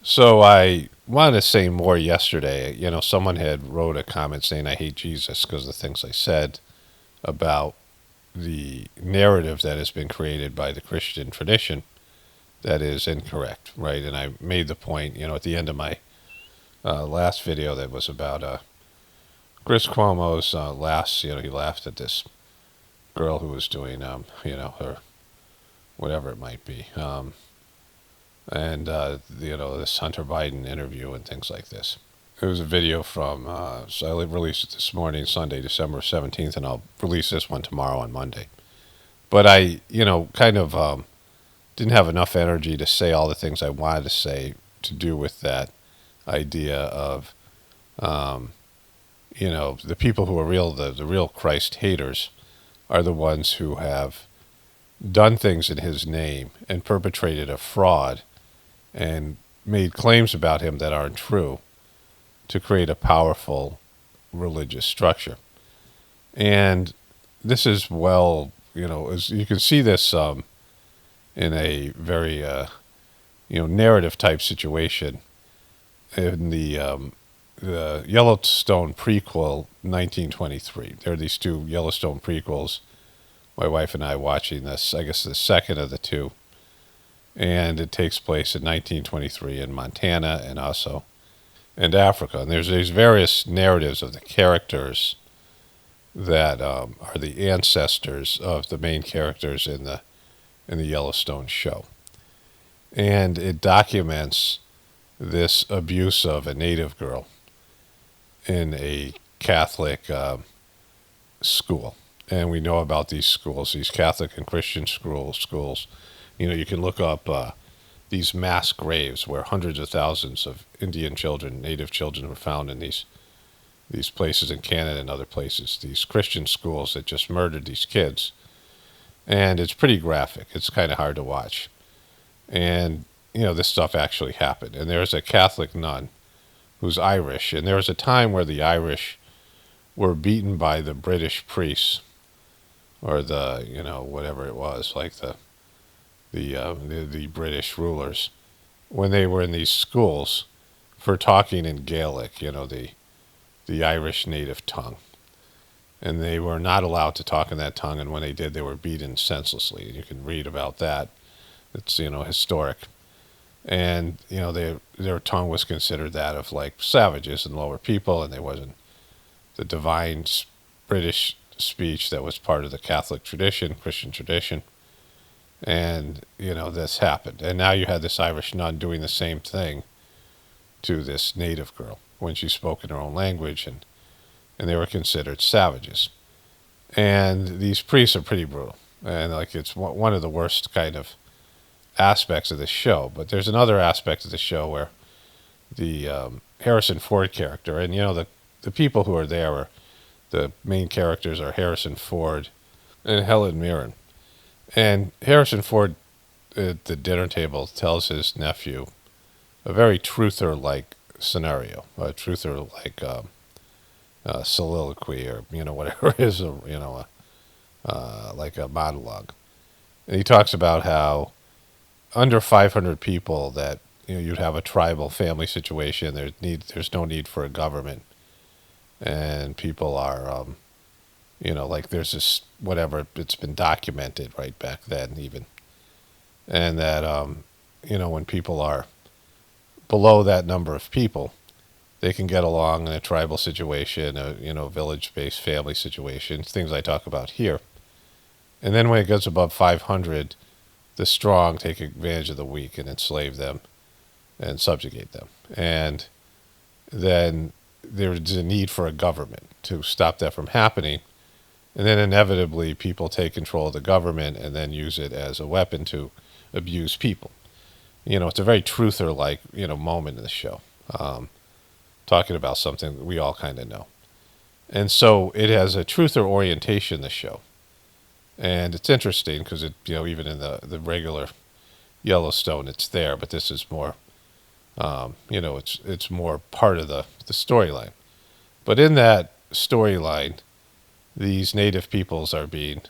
So I wanted to say more yesterday. Someone had wrote a comment saying I hate Jesus because of the things I said about the narrative that has been created by the Christian tradition that is incorrect, right? And I made the point, at the end of my last video that was about Chris Cuomo's last, he laughed at this girl who was doing, her whatever it might be, and this Hunter Biden interview and things like this. It was a video from, so I released it this morning, Sunday, December 17th, and I'll release this one tomorrow on Monday. But I, kind of didn't have enough energy to say all the things I wanted to say to do with that idea of, the people who are real, the real Christ haters are the ones who have done things in his name and perpetrated a fraud and made claims about him that aren't true to create a powerful religious structure. And this is as you can see this in a very, narrative type situation in the Yellowstone prequel, 1923. There are these two Yellowstone prequels. My wife and I watching this, I guess the second of the two. And it takes place in 1923 in Montana and also in Africa. And there's these various narratives of the characters that are the ancestors of the main characters in the Yellowstone show. And it documents this abuse of a native girl in a Catholic school. And we know about these schools, these Catholic and Christian schools. You can look up these mass graves where hundreds of thousands of Indian children, native children were found in these places in Canada and other places, these Christian schools that just murdered these kids. And it's pretty graphic. It's kind of hard to watch. And, this stuff actually happened. And there's a Catholic nun who's Irish. And there was a time where the Irish were beaten by the British priests or the, whatever it was, like the British rulers when they were in these schools for talking in Gaelic, the Irish native tongue. And they were not allowed to talk in that tongue, and when they did, they were beaten senselessly. You can read about that. It's, historic. And, their tongue was considered that of, like, savages and lower people, and they wasn't the divine British speech that was part of the Catholic tradition, Christian tradition. And, this happened. And now you had this Irish nun doing the same thing to this native girl when she spoke in her own language, and they were considered savages. And these priests are pretty brutal. And, it's one of the worst kind of aspects of the show. But there's another aspect of the show where the Harrison Ford character, and, the people who are there are, the main characters are Harrison Ford and Helen Mirren. And Harrison Ford at the dinner table tells his nephew a very truther-like scenario, a truther-like soliloquy, or whatever it is, like a monologue. And he talks about how under 500 people that you'd have a tribal family situation. There's no need for a government, and people are there's this whatever, it's been documented right back then even. And that, when people are below that number of people, they can get along in a tribal situation, a village-based family situation, things I talk about here. And then when it goes above 500, the strong take advantage of the weak and enslave them and subjugate them. And then there's a need for a government to stop that from happening. And then inevitably people take control of the government and then use it as a weapon to abuse people. It's a very truther-like, moment in the show, talking about something that we all kind of know. And so it has a truther orientation, the show. And it's interesting because even in the regular Yellowstone, it's there, but this is more, it's more part of the storyline. But in that storyline, these native peoples are being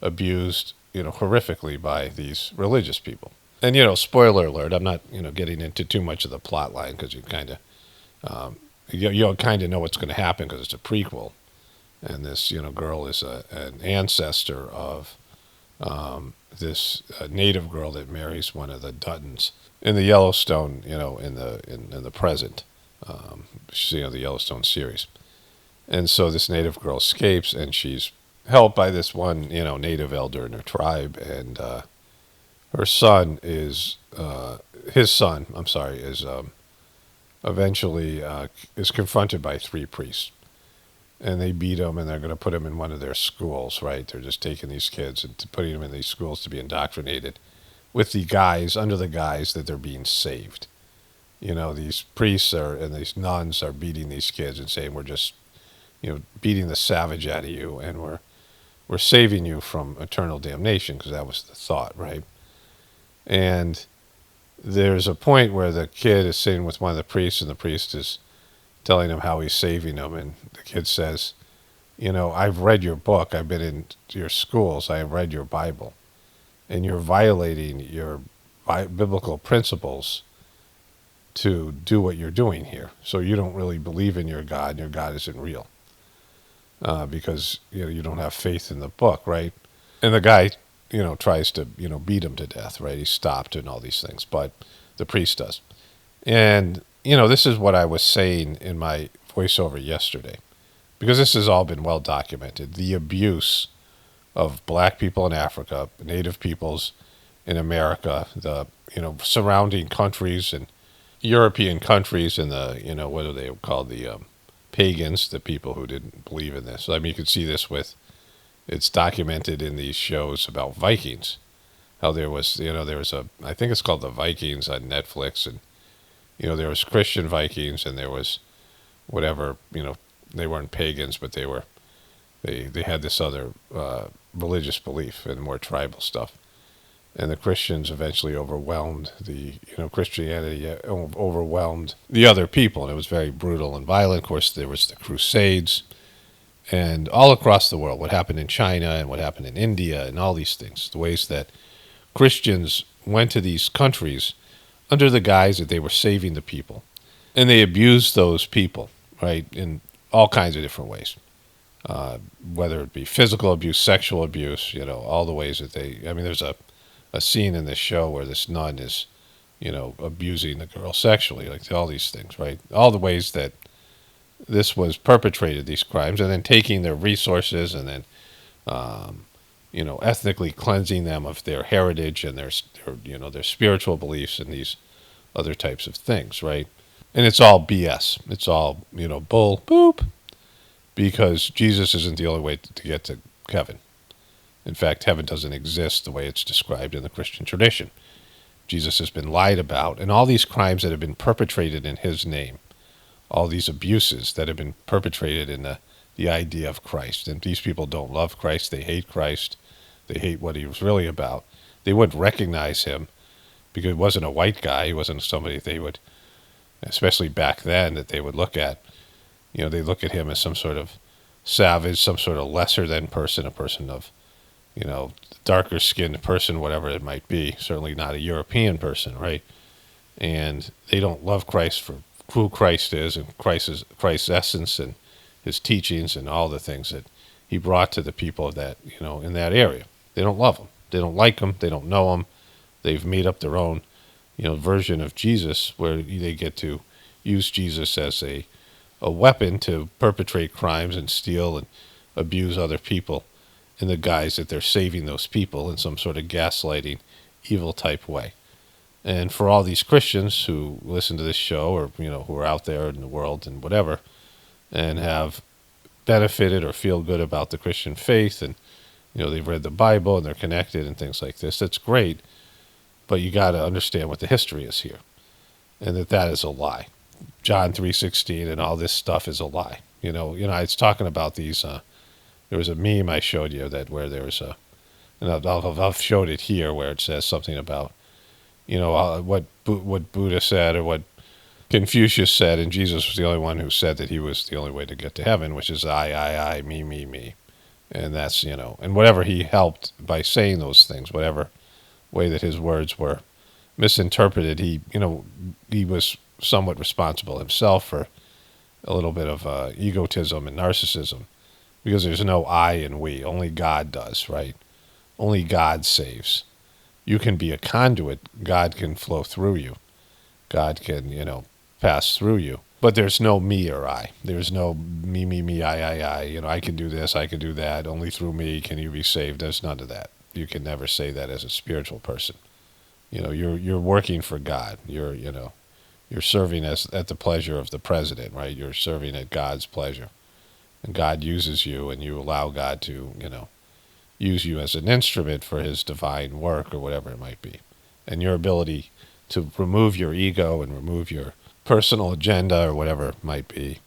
abused, horrifically by these religious people. And spoiler alert, I'm not getting into too much of the plot line because you kind of you kind of know what's going to happen because it's a prequel. And this girl is an ancestor of this native girl that marries one of the Duttons in the Yellowstone, in the present, the Yellowstone series. And so this native girl escapes, and she's helped by this one, native elder in her tribe, and her son is his son. I'm sorry, is eventually is confronted by three priests, and they beat him, and they're going to put him in one of their schools. Right? They're just taking these kids and putting them in these schools to be indoctrinated with the guise under the guise that they're being saved. These priests and these nuns are beating these kids and saying, we're just beating the savage out of you, and we're saving you from eternal damnation, because that was the thought, right? And there's a point where the kid is sitting with one of the priests, and the priest is telling him how he's saving him, and the kid says, I've read your book, I've been in your schools, I have read your Bible, and you're violating your biblical principles to do what you're doing here. So you don't really believe in your God, and your God isn't real. Because you don't have faith in the book, right? And the guy, tries to beat him to death, right? He's stopped and all these things, but the priest does. And this is what I was saying in my voiceover yesterday, because this has all been well documented. The abuse of black people in Africa, native peoples in America, the surrounding countries and European countries, and the what are they called, the pagans, the people who didn't believe in this. I mean, you can see this it's documented in these shows about Vikings, how there was I think it's called The Vikings on Netflix, and there was Christian Vikings, and there was whatever, they weren't pagans, but they had this other religious belief and more tribal stuff. And the Christians eventually overwhelmed Christianity overwhelmed the other people, and it was very brutal and violent. Of course, there was the Crusades, and all across the world, what happened in China and what happened in India and all these things, the ways that Christians went to these countries under the guise that they were saving the people. And they abused those people, right, in all kinds of different ways. Whether it be physical abuse, sexual abuse, all the ways that there's a scene in this show where this nun is, abusing the girl sexually, like all these things, right? All the ways that this was perpetrated, these crimes, and then taking their resources and then, ethnically cleansing them of their heritage and their spiritual beliefs and these other types of things, right? And it's all BS. It's all, bull, boop, because Jesus isn't the only way to get to heaven. In fact, heaven doesn't exist the way it's described in the Christian tradition. Jesus has been lied about, and all these crimes that have been perpetrated in his name, all these abuses that have been perpetrated in the idea of Christ. And these people don't love Christ. They hate Christ. They hate what he was really about. They wouldn't recognize him because he wasn't a white guy. He wasn't somebody they would, especially back then, that they would look at. They look at him as some sort of savage, some sort of lesser than person, a person of, darker skinned person, whatever it might be. Certainly not a European person, right? And they don't love Christ for who Christ is and Christ's essence and his teachings and all the things that he brought to the people of that, in that area. They don't love him. They don't like him. They don't know him. They've made up their own, version of Jesus, where they get to use Jesus as a weapon to perpetrate crimes and steal and abuse other people in the guise that they're saving those people in some sort of gaslighting, evil type way. And for all these Christians who listen to this show, or who are out there in the world and whatever, and have benefited or feel good about the Christian faith, and they've read the Bible and they're connected and things like this, that's great. But you got to understand what the history is here, and that is a lie. John 3:16 and all this stuff is a lie. It's talking about these. There was a meme I showed you where there was and I've showed it here, where it says something about, what Buddha said or what Confucius said, and Jesus was the only one who said that he was the only way to get to heaven, which is I, me. And that's, and whatever he helped by saying those things, whatever way that his words were misinterpreted. He was somewhat responsible himself for a little bit of egotism and narcissism, because there's no I in we. Only God does, right? Only God saves. You can be a conduit. God can flow through you. God can, pass through you. But there's no me or I. There's no me, I. I can do this, I can do that. Only through me can you be saved. There's none of that. You can never say that as a spiritual person. You're working for God. You're serving at the pleasure of the president, right? You're serving at God's pleasure. And God uses you, and you allow God to, use you as an instrument for his divine work or whatever it might be. And your ability to remove your ego and remove your personal agenda or whatever it might be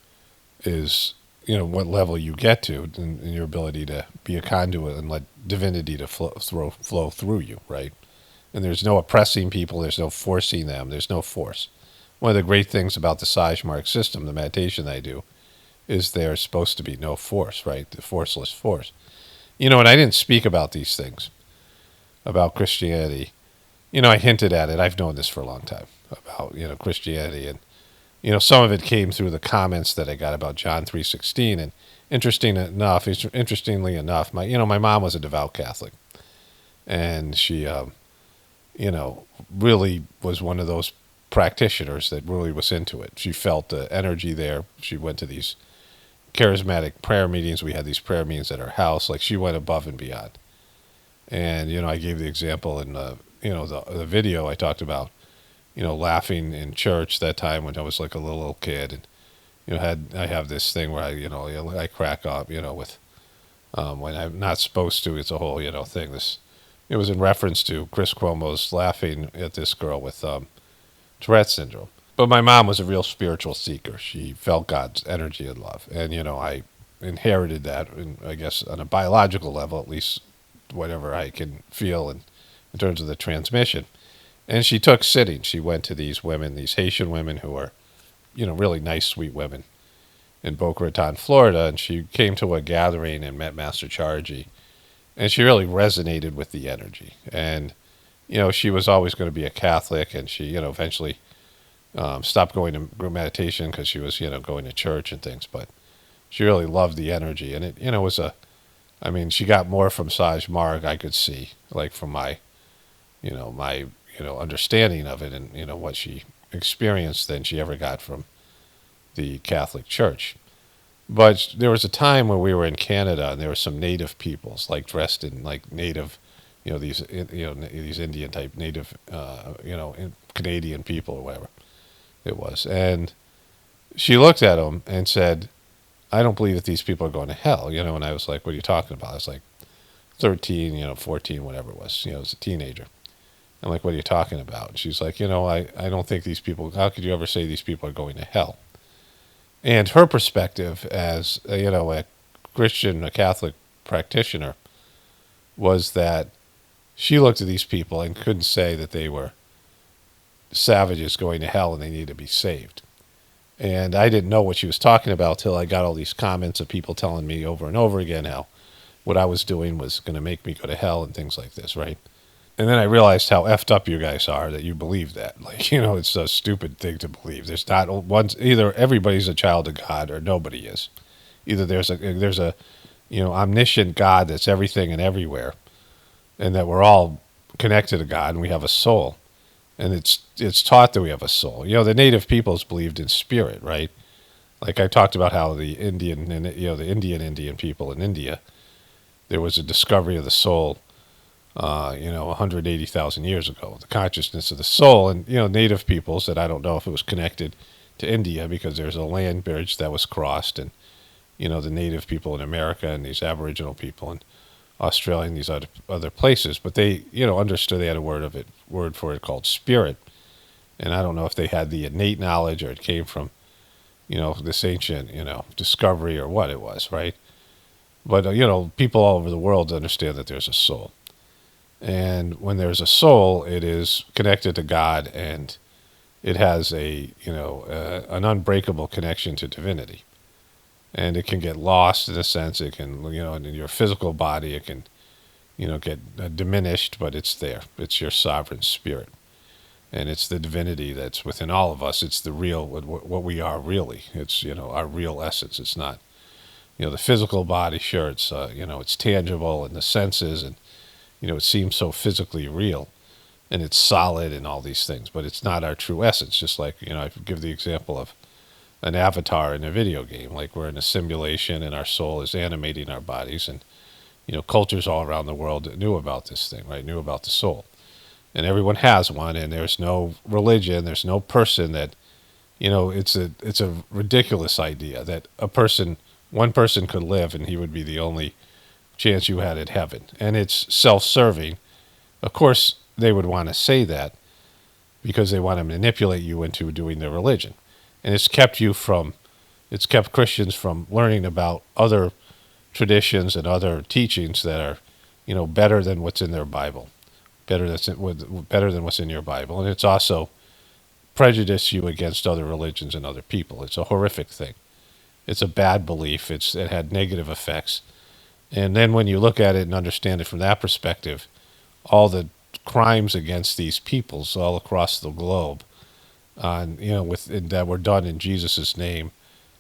is, what level you get to, and your ability to be a conduit and let divinity to flow through you, right? And there's no oppressing people. There's no forcing them. There's no force. One of the great things about the Sajmark system, the meditation I do, is there's supposed to be no force, right? The forceless force. And I didn't speak about these things, about Christianity. I hinted at it. I've known this for a long time about, Christianity. And, some of it came through the comments that I got about John 3:16. And interestingly enough, my mom was a devout Catholic. And she, really was one of those practitioners that really was into it. She felt the energy there. She went to these charismatic prayer meetings. We had these prayer meetings at her house. Like, she went above and beyond. And, I gave the example in the video. I talked about, laughing in church that time when I was like a little kid. And, I have this thing where I crack up, with, when I'm not supposed to. It's a whole, thing. It was in reference to Chris Cuomo's laughing at this girl with Tourette's syndrome. But my mom was a real spiritual seeker. She felt God's energy and love. And, I inherited that, I guess, on a biological level, at least whatever I can feel in terms of the transmission. And she took sitting. She went to these women, these Haitian women who are, really nice, sweet women in Boca Raton, Florida. And she came to a gathering and met Master Charji. And she really resonated with the energy. And, she was always going to be a Catholic. And she, eventually stopped going to meditation because she was, going to church and things. But she really loved the energy. And it, was she got more from Sajmark, I could see, like from my understanding of it and, what she experienced than she ever got from the Catholic Church. But there was a time when we were in Canada and there were some native peoples, like dressed in like native, these Indian type native, Canadian people or whatever it was. And she looked at them and said, I don't believe that these people are going to hell, and I was like, what are you talking about? I was like 13, 14, whatever it was, as a teenager. I'm like, what are you talking about? And she's like, I don't think these people, how could you ever say these people are going to hell? And her perspective as, a Christian, a Catholic practitioner, was that she looked at these people and couldn't say that they were savages going to hell and they need to be saved. And I didn't know what she was talking about till I got all these comments of people telling me over and over again how what I was doing was going to make me go to hell and things like this, right? And then I realized how effed up you guys are that you believe that. Like, it's a stupid thing to believe. There's not one, either everybody's a child of God or nobody is. Either there's a omniscient God that's everything and everywhere, and that we're all connected to God and we have a soul. And it's taught that we have a soul. The native peoples believed in spirit, right? Like I talked about how the Indian and the Indian people in India, there was a discovery of the soul 180,000 years ago, the consciousness of the soul. And, native peoples that I don't know if it was connected to India because there's a land bridge that was crossed. And, the native people in America and these Aboriginal people in Australia and these other places. But they, understood they had a word for it called spirit. And I don't know if they had the innate knowledge or it came from, this ancient, discovery or what it was, right? But, people all over the world understand that there's a soul. And when there's a soul, it is connected to God, and it has an unbreakable connection to divinity. And it can get lost in a sense. It can, in your physical body, it can, get diminished, but it's there. It's your sovereign spirit. And it's the divinity that's within all of us. It's the real, what we are really. It's, our real essence. It's not, the physical body, sure, it's, it's tangible in the senses, and, it seems so physically real, and it's solid and all these things, but it's not our true essence. Just like, I give the example of an avatar in a video game. Like, we're in a simulation and our soul is animating our bodies, and, cultures all around the world knew about this thing, right? Knew about the soul. And everyone has one, and there's no religion, there's no person that, it's a ridiculous idea that one person could live and he would be the only chance you had at heaven. And it's self-serving. Of course, they would want to say that because they want to manipulate you into doing their religion. And it's kept Christians from learning about other traditions and other teachings that are, better than what's in their Bible, better than what's in your Bible. And it's also prejudiced you against other religions and other people. It's a horrific thing. It's a bad belief. It had negative effects. And then when you look at it and understand it from that perspective, all the crimes against these peoples all across the globe, that were done in Jesus' name,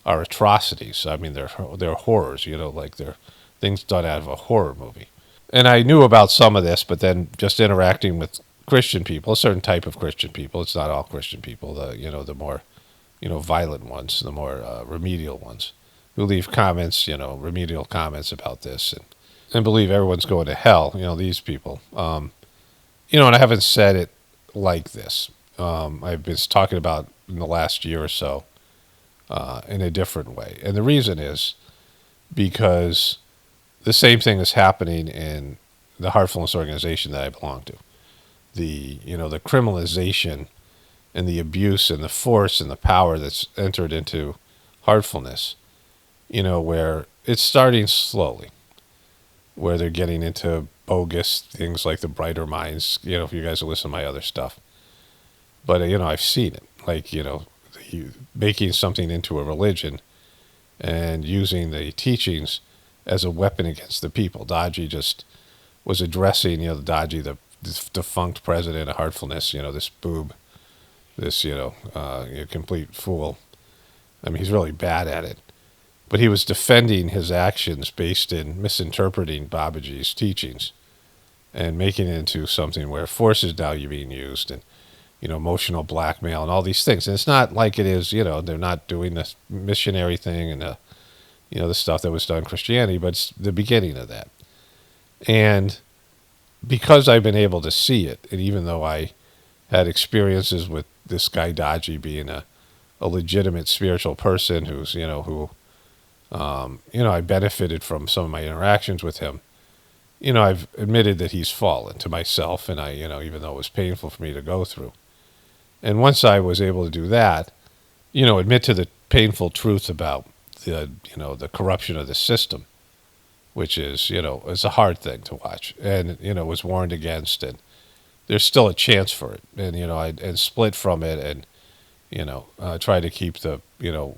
are atrocities. I mean, they're horrors. Like they're things done out of a horror movie. And I knew about some of this, but then just interacting with Christian people, a certain type of Christian people. It's not all Christian people. The more, violent ones, the more remedial ones, who leave comments, remedial comments about this, and believe everyone's going to hell. These people. And I haven't said it like this. I've been talking about in the last year or so in a different way. And the reason is because the same thing is happening in the Heartfulness organization that I belong to. The criminalization and the abuse and the force and the power that's entered into Heartfulness, where it's starting slowly, where they're getting into bogus things like the Brighter Minds, if you guys will listen to my other stuff. But, I've seen it, like, making something into a religion and using the teachings as a weapon against the people. Dodgy just was addressing, the defunct president of Heartfulness, this boob, this, complete fool. I mean, he's really bad at it. But he was defending his actions based in misinterpreting Babaji's teachings and making it into something where force is now being used, and, emotional blackmail and all these things. And it's not like it is, they're not doing this missionary thing and, the stuff that was done in Christianity, but it's the beginning of that. And because I've been able to see it, and even though I had experiences with this guy Dodgy being a legitimate spiritual person who's, I benefited from some of my interactions with him, I've admitted that he's fallen to myself, and I, even though it was painful for me to go through. And once I was able to do that, admit to the painful truth about the corruption of the system, which is, it's a hard thing to watch, and, was warned against, and there's still a chance for it. And, and split from it, and, try to keep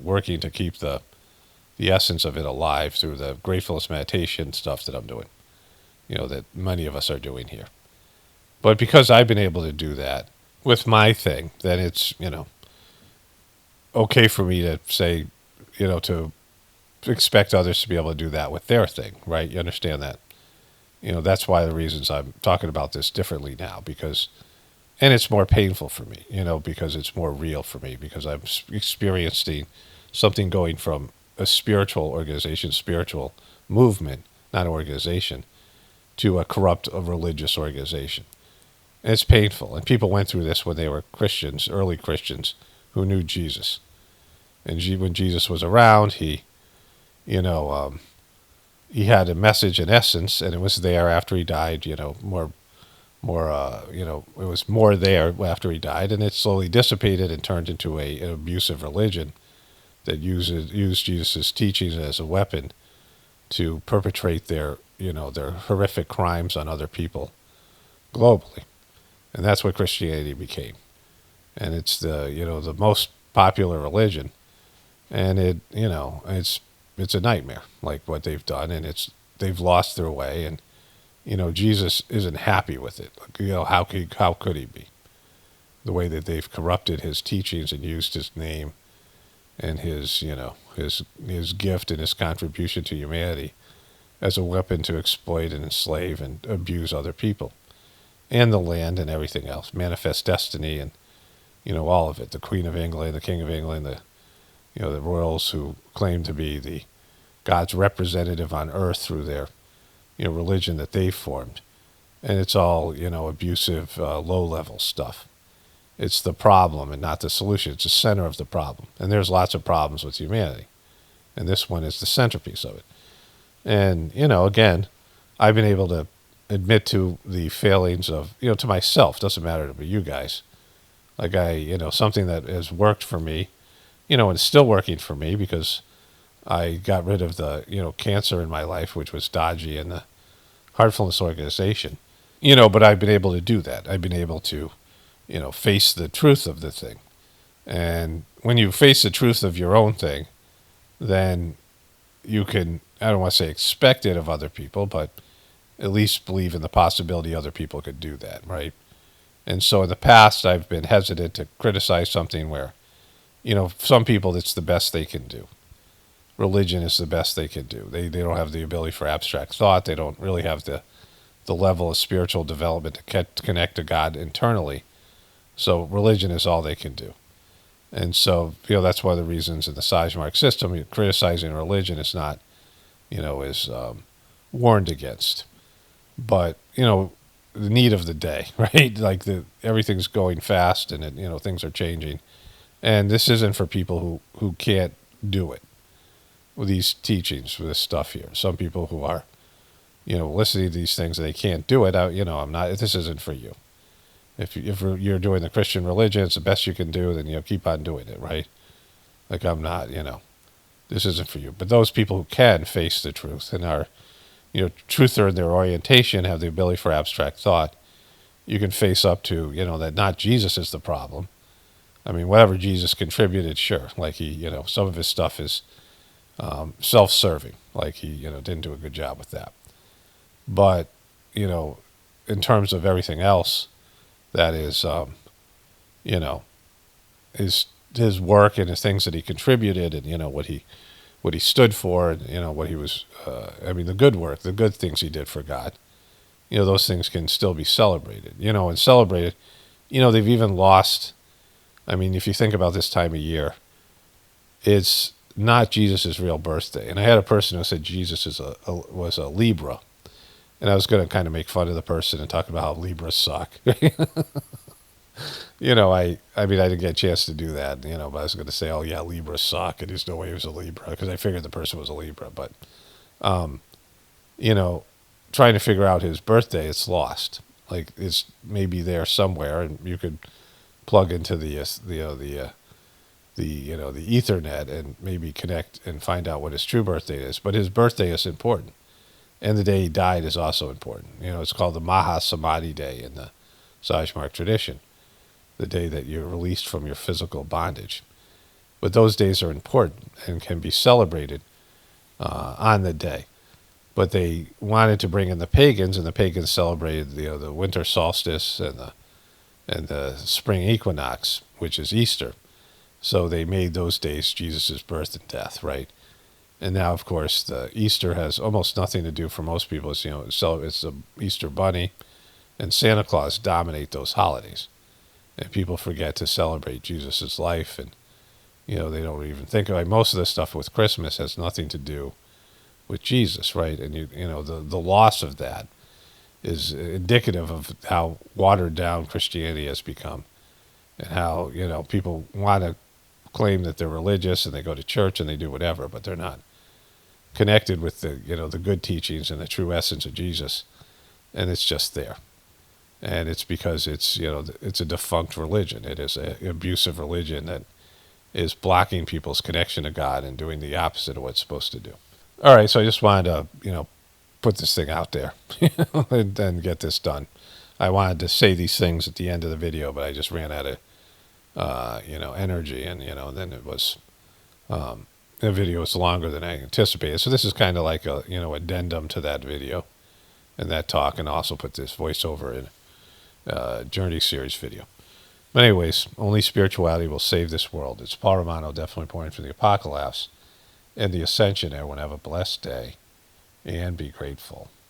working to keep the essence of it alive through the Gratefullness meditation stuff that I'm doing, that many of us are doing here. But because I've been able to do that with my thing, then it's, okay for me to say, to expect others to be able to do that with their thing, right? You understand that? That's why the reasons I'm talking about this differently now, and it's more painful for me, because it's more real for me, because I'm experiencing something going from a spiritual organization, spiritual movement, not an organization, to a corrupt religious organization. And it's painful. And people went through this when they were Christians, early Christians, who knew Jesus. And when Jesus was around, he had a message in essence, and it was there after he died, it was more there after he died, and it slowly dissipated and turned into an abusive religion that used Jesus' teachings as a weapon to perpetrate their horrific crimes on other people globally. And that's what Christianity became. And it's the most popular religion. And it's a nightmare, like what they've done, and they've lost their way, and Jesus isn't happy with it. How could he be? the way that they've corrupted his teachings and used his name and his, his gift and his contribution to humanity as a weapon to exploit and enslave and abuse other people and the land and everything else, manifest destiny and, all of it. The Queen of England, the King of England, the royals who claim to be the God's representative on earth through their, religion that they've formed. And it's all, abusive, low-level stuff. It's the problem and not the solution. It's the center of the problem. And there's lots of problems with humanity. And this one is the centerpiece of it. And, again, I've been able to admit to the failings of, to myself, doesn't matter to you guys. Like something that has worked for me, and it's still working for me because I got rid of the, cancer in my life, which was dodgy, and the Heartfulness organization, but I've been able to do that. I've been able to, face the truth of the thing. And when you face the truth of your own thing, then you can, I don't want to say expect it of other people, but at least believe in the possibility other people could do that, right? And so in the past, I've been hesitant to criticize something where, some people, it's the best they can do. Religion is the best they can do. They don't have the ability for abstract thought. They don't really have the level of spiritual development to connect to God internally. So religion is all they can do. And so, that's one of the reasons in the Sajmark system, criticizing religion is not, is warned against. But, the need of the day, right? Like everything's going fast and, things are changing. And this isn't for people who can't do it with these teachings, with this stuff here. Some people who are, listening to these things and they can't do it, I'm not, this isn't for you. If you're doing the Christian religion, it's the best you can do, then, keep on doing it, right? Like I'm not, this isn't for you. But those people who can face the truth and are, truther in their orientation, have the ability for abstract thought, you can face up to, that not Jesus is the problem. I mean, whatever Jesus contributed, sure. Like he, some of his stuff is self-serving. Like he, didn't do a good job with that. But, in terms of everything else, that is, his work and the things that he contributed and, what he stood for and, what he was, the good work, the good things he did for God, those things can still be celebrated, and celebrated, they've even lost, if you think about this time of year, it's not Jesus' real birthday. And I had a person who said Jesus was a Libra. And I was going to kind of make fun of the person and talk about how Libras suck. I didn't get a chance to do that, but I was going to say, oh yeah, Libras suck. And there's no way he was a Libra because I figured the person was a Libra. But, trying to figure out his birthday, it's lost. Like it's maybe there somewhere and you could plug into the Ethernet and maybe connect and find out what his true birthday is. But his birthday is important. And the day he died is also important. It's called the Maha Samadhi Day in the Sajmark tradition, the day that you're released from your physical bondage. But those days are important and can be celebrated on the day. But they wanted to bring in the pagans, and the pagans celebrated the winter solstice and the spring equinox, which is Easter. So they made those days Jesus' birth and death, right? And now, of course, the Easter has almost nothing to do for most people. It's, it's the Easter Bunny and Santa Claus dominate those holidays. And people forget to celebrate Jesus' life. And, they don't even think about most of the stuff with Christmas has nothing to do with Jesus, right? And, the loss of that is indicative of how watered down Christianity has become. And how, people want to claim that they're religious and they go to church and they do whatever, but they're not connected with the the good teachings and the true essence of Jesus, and it's just there. And it's because it's it's a defunct religion. It is an abusive religion that is blocking people's connection to God and doing the opposite of what it's supposed to do. All right, so I just wanted to put this thing out there and then get this done. I wanted to say these things at the end of the video, but I just ran out of energy, and then it was the video was longer than I anticipated. So this is kind of like a addendum to that video and that talk, and also put this voiceover in Journey series video. But anyways, only spirituality will save this world. It's Paul Romano, definitely pointing for the apocalypse and the ascension. Everyone have a blessed day and be grateful.